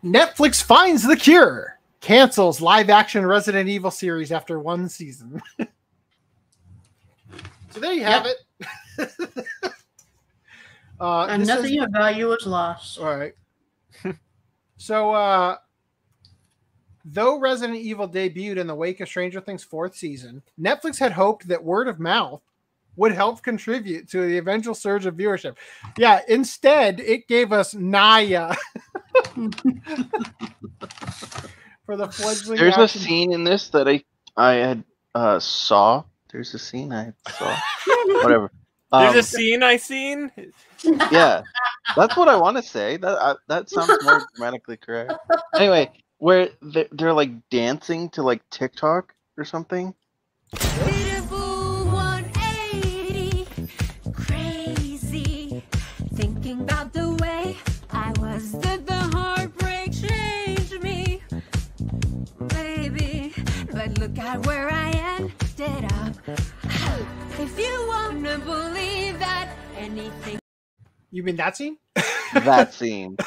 Netflix finds the cure. Cancels live-action Resident Evil series after 1 season. So there you have it. And nothing of value was lost. All right. So, though Resident Evil debuted in the wake of Stranger Things' 4th season, Netflix had hoped that word of mouth would help contribute to the eventual surge of viewership. Yeah, instead, it gave us Naya. For the fledgling. There's a scene in this that I had saw. There's a scene I saw. Whatever. There's a scene I seen. Yeah, that's what I want to say. That sounds more grammatically correct. Anyway, where they're like dancing to like TikTok or something. Beautiful 180, crazy, thinking about the way I was that the heartbreak changed me, baby. But look at where I ended up. If you wanna believe that anything. You mean that scene? That scene.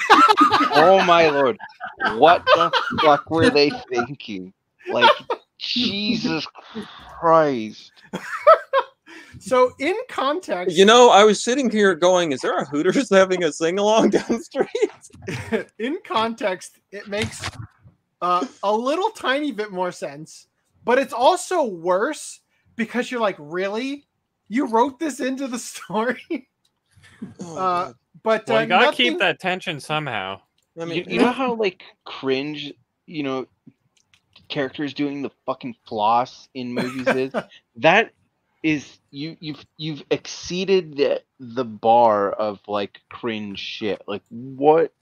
Oh my lord! What the fuck were they thinking? Like, Jesus Christ. So in context, I was sitting here going, "Is there a Hooters having a sing along down the street?" In context, it makes a little tiny bit more sense, but it's also worse because you're like, really? You wrote this into the story? But you gotta keep that tension somehow. I mean, you know how like cringe, characters doing the fucking floss in movies is? That is you've exceeded the bar of like cringe shit. Like what?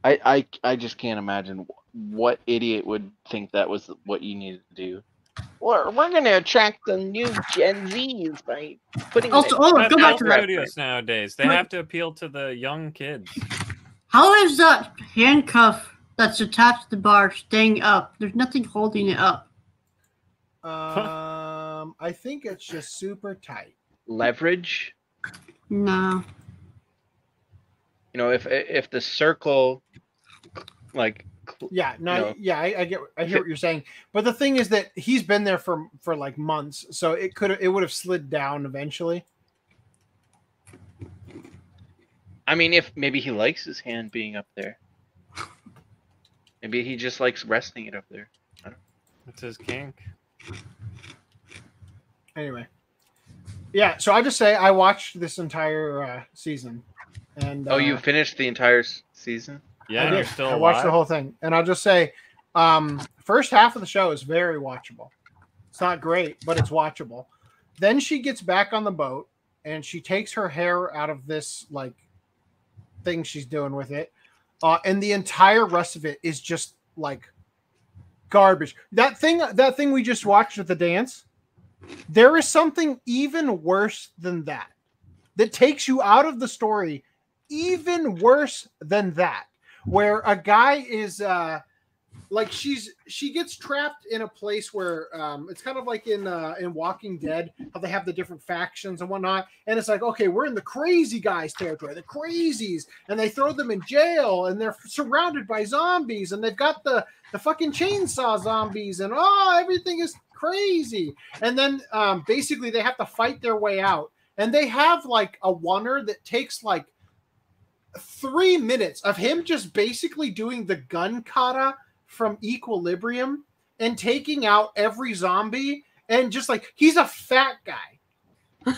I just can't imagine what idiot would think that was what you needed to do. We're going to attract the new Gen Zs by putting. Also, go back to that. Studios nowadays, they have to appeal to the young kids. How is that handcuff that's attached to the bar staying up? There's nothing holding it up. I think it's just super tight. Leverage. No. If the circle, like. Yeah, no, I hear what you're saying, but the thing is that he's been there for like months, so it would have slid down eventually. I mean, if maybe he likes his hand being up there, maybe he just likes resting it up there. I don't know. That's his kink. Anyway, yeah. So I just say I watched this entire season, and you finished the entire season. Yeah, you're still I watched the whole thing, and I'll just say, first half of the show is very watchable. It's not great, but it's watchable. Then she gets back on the boat, and she takes her hair out of this like thing she's doing with it, and the entire rest of it is just like garbage. That thing we just watched with the dance. There is something even worse than that takes you out of the story. Even worse than that. Where a guy is like she gets trapped in a place where it's kind of like in Walking Dead, how they have the different factions and whatnot, and it's like, okay, we're in the crazy guys territory, the crazies, and they throw them in jail, and they're surrounded by zombies, and they've got the fucking chainsaw zombies, and everything is crazy, and then basically they have to fight their way out, and they have like a oneer that takes like 3 minutes of him just basically doing the gun kata from Equilibrium and taking out every zombie, and just like he's a fat guy.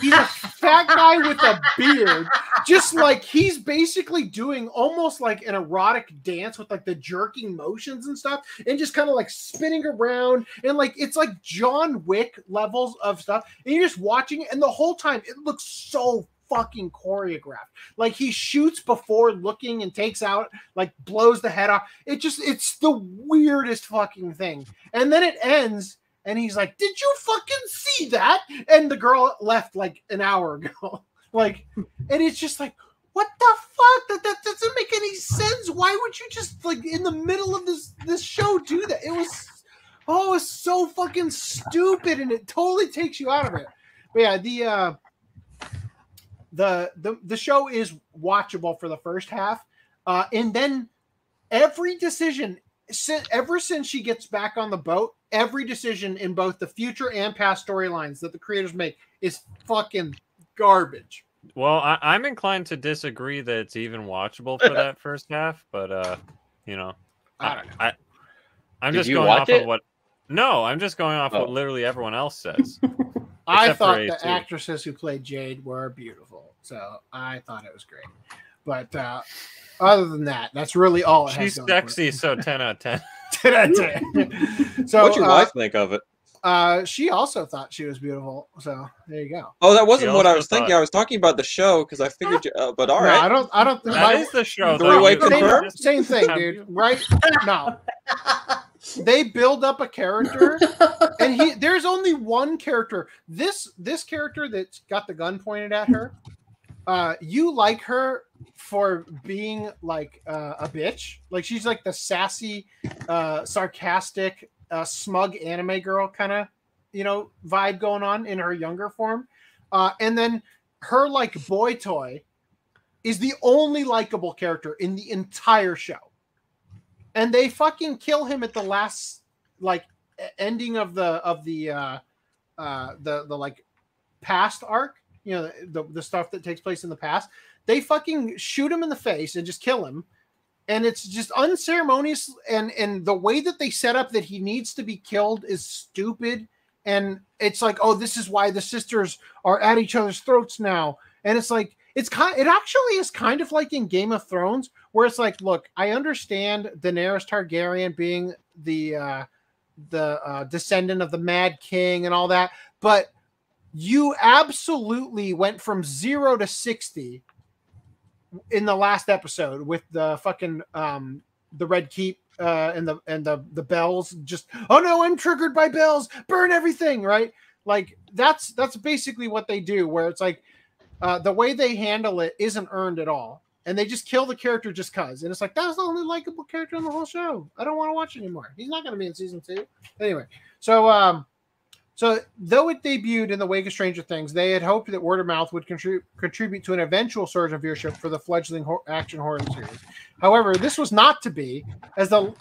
He's a fat guy with a beard, just like he's basically doing almost like an erotic dance with like the jerking motions and stuff, and just kind of like spinning around, and like it's like John Wick levels of stuff, and you're just watching it, and the whole time it looks so fucking choreographed. Like he shoots before looking and takes out, like blows the head off. It's the weirdest fucking thing. And then it ends and he's like, "Did you fucking see that?" And the girl left like an hour ago. Like, and it's just like, what the fuck? That doesn't make any sense. Why would you just like in the middle of this show do that? It was so fucking stupid, and it totally takes you out of it. But yeah, the show is watchable for the first half, and then every decision ever since she gets back on the boat, every decision in both the future and past storylines that the creators make is fucking garbage. Well, I'm inclined to disagree that it's even watchable for that first half, but you know, I don't know. I'm Did just you going watch off it? of what. No, I'm just going off what literally everyone else says. I Except thought for the A2. actresses who played Jade were beautiful, so I thought it was great. But other than that, that's really all it has. She's going for it. sexy, so 10 out of 10. 10 out of 10. So What'd your wife think of it? she also thought she was beautiful. So there you go. Oh, that wasn't She what I also was thinking. thought- I was talking about the show because I figured. But all No, right. I don't. That is the show. though. Three-way You- confirmed? Same thing, dude. Right? No. They build up a character, and there's only one character. This character that's got the gun pointed at her. You like her for being like a bitch. Like she's like the sassy, sarcastic, smug anime girl kind of, vibe going on in her younger form. And then her like boy toy is the only likable character in the entire show. And they fucking kill him at the last like ending of the like past arc, the stuff that takes place in the past. They fucking shoot him in the face and just kill him. And it's just unceremonious, and the way that they set up that he needs to be killed is stupid. And it's like, oh, this is why the sisters are at each other's throats now. And it's like, it actually is kind of like in Game of Thrones, where it's like, look, I understand Daenerys Targaryen being the descendant of the Mad King and all that, but you absolutely went from 0 to 60 in the last episode with the fucking the Red Keep and the bells. Just, oh no, I'm triggered by bells, burn everything, right? Like that's basically what they do, where it's like the way they handle it isn't earned at all, and they just kill the character just cause. And it's like, that was the only likable character in the whole show. I don't want to watch anymore. He's not going to be in season 2 anyway. So though it debuted in the wake of Stranger Things, they had hoped that word of mouth would contribute to an eventual surge of viewership for the fledgling action horror series. However, this was not to be, as the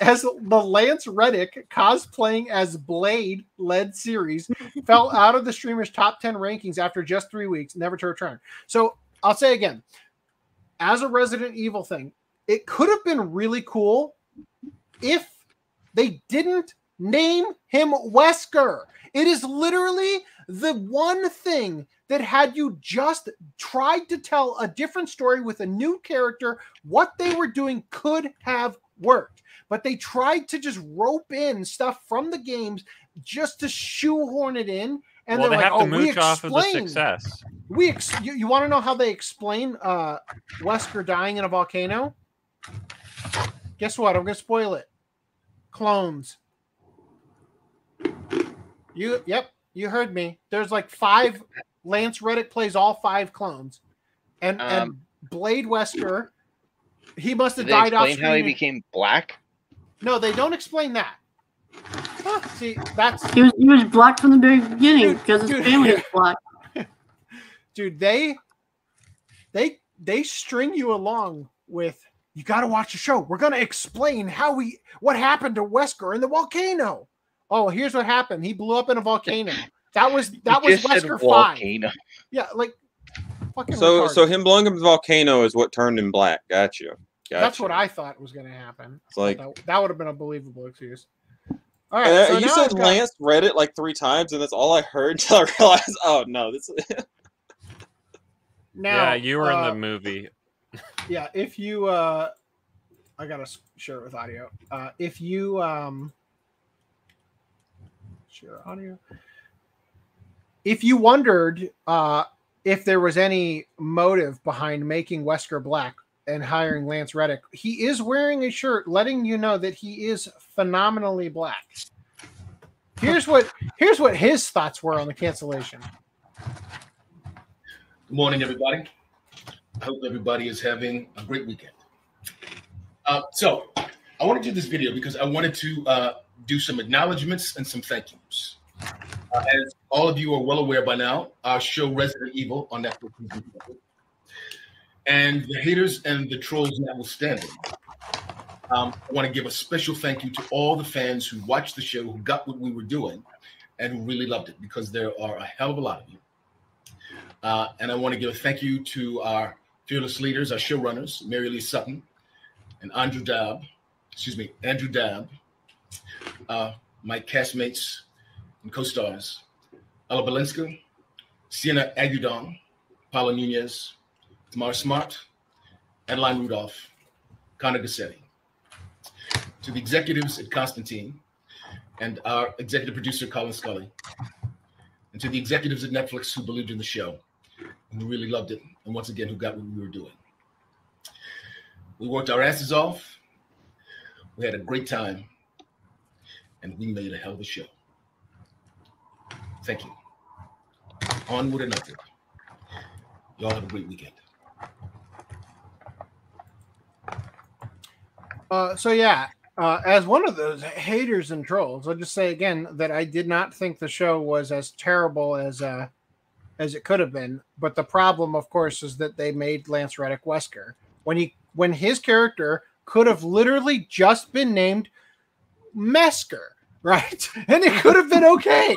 Lance Reddick cosplaying as Blade led series fell out of the streamer's top 10 rankings after just 3 weeks, never to return. So I'll say again, as a Resident Evil thing, it could have been really cool if they didn't name him Wesker. It is literally the one thing that had you just tried to tell a different story with a new character, what they were doing could have worked. But they tried to just rope in stuff from the games just to shoehorn it in. And well, they're they like, have to oh, mooch off of the success. You want to know how they explain Wesker dying in a volcano? Guess what? I'm going to spoil it. Clones. You heard me. There's like 5. Lance Reddick plays all 5 clones, and Blade Wesker, he must have died off. Explain how he became black. No, they don't explain that. See, that's He was black from the very beginning because his family is black. Dude, they string you along with, you got to watch the show. We're gonna explain what happened to Wesker in the volcano. Oh, here's what happened. He blew up in a volcano. That was Wesker 5. Yeah, like fucking. So him blowing up the volcano is what turned him black. Gotcha. That's what I thought was going to happen. It's like that would have been a believable excuse. All right, so you said Lance read it like 3 times, and that's all I heard until I realized. Oh no, this. Now, yeah, you were in the movie. Yeah, if you, I gotta share it with audio. If you share audio. If you wondered if there was any motive behind making Wesker black and hiring Lance Reddick, he is wearing a shirt letting you know that he is phenomenally black. Here's what his thoughts were on the cancellation. Good morning, everybody. I hope everybody is having a great weekend. So I want to do this video because I wanted to do some acknowledgments and some thank yous. As all of you are well aware by now, our show Resident Evil on Netflix is being, and the haters and the trolls notwithstanding, I want to give a special thank you to all the fans who watched the show, who got what we were doing, and who really loved it, because there are a hell of a lot of you. And I want to give a thank you to our fearless leaders, our showrunners, Mary Lee Sutton and Andrew Dabb, my castmates and co-stars, Ella Balinska, Sienna Agudon, Paula Nunez, Tamara Smart, Adeline Rudolph, Connor Gassetti. To the executives at Constantine and our executive producer, Colin Scully, and to the executives at Netflix who believed in the show and who really loved it, and once again, who got what we were doing. We worked our asses off. We had a great time, and we made a hell of a show. Thank you. Onward and upward. Y'all have a great weekend. As one of those haters and trolls, I'll just say again that I did not think the show was as terrible as it could have been. But the problem, of course, is that they made Lance Reddick Wesker when his character could have literally just been named Mesker, right? And it could have been okay.